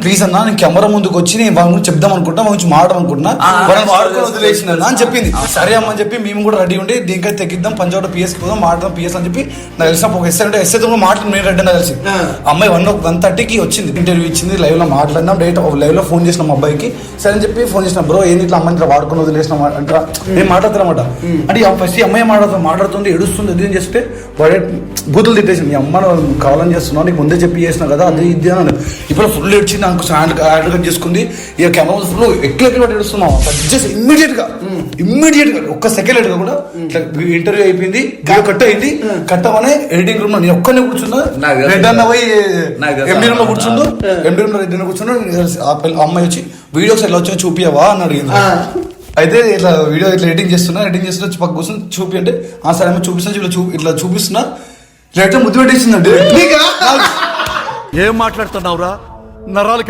Please అన్నా నేను camera ముందుకు వచ్చి నేను వాళ్ళ గురించి చెప్దాం అనుకుంటా వాళ్ళ గురించి మాట్లాడడం అనుకుంటున్నా వాళ్ళని వాడుకొని వదిలేసిన అని చెప్పింది. సరే అమ్మ అని చెప్పి మేము కూడా రెడీ ఉండి దీనికైతే తెగిద్దాం పంచోట పిఎస్కి పోదాం మాట్లాడదాం పిఎస్ అని చెప్పి నాకు తెలిసిన ఒక ఎస్ఐ ఉంటే ఎస్ఐతో కూడా మాట్లాడి నేను రెడ్డి అని తెలిసి అమ్మాయి 1:30కి వచ్చింది, ఇంటర్వ్యూ ఇచ్చింది, లైవ్ లో మాట్లాడినాం, డైరెక్ట్ లైవ్ లో ఫోన్ చేసినాం అబ్బాయికి. సరే అని చెప్పి ఫోన్ చేసిన బ్రో ఏంది ఇట్లా అమ్మాయి ఇట్లా వాడుకొని వదిలేసిన అంటారా నేను మాట్లాడతానమాట అంటే ఫస్ట్ అమ్మాయి మాట్లాడుతుంది ఏడుస్తుంది అది అని చేస్తే వాడే బూతులు తిట్టేసి మీ అమ్మ కావాలని చేస్తున్నావు నీకు ముందే చెప్పి చేసినా కదా అది ఇది అని. ఇప్పుడు ఫుల్ ఏడ్చింది నాకు హ్యాండ్ కట్ చేసుకుంది ఇక కెమెరా ఫుల్ ఎక్కడ ఏడుస్తున్నాం జస్ట్ ఇమ్మీడియట్ గా ఒక్క సెకండ్ లేట్ కూడా ఇంటర్వ్యూ అయిపోయింది, కట్ అయింది. కట్ అవనే ఎడిటింగ్ రూమ్ లో నేను ఒక్కనే కూర్చున్నా, రెడ్ అన్న పోయి ఎండి రూమ్ లో కూర్చుండు, ఎండి రూమ్ లో రెడ్ అన్న కూర్చున్నా. అమ్మాయి వచ్చి వీడియోస్ ఎట్లా వచ్చా చూపియావా అని అడిగింది. అయితే ఇట్లా వీడియో ఇట్లా ఎడిటింగ్ చేస్తున్నా పక్క కూర్చొని చూపి అంటే సరే చూపిస్తున్నా ఇట్లా చూపిస్తున్నా ఇట్లా ముద్దు పెట్టేసిందండి. ఏం మాట్లాడుతున్నావురా నరాలు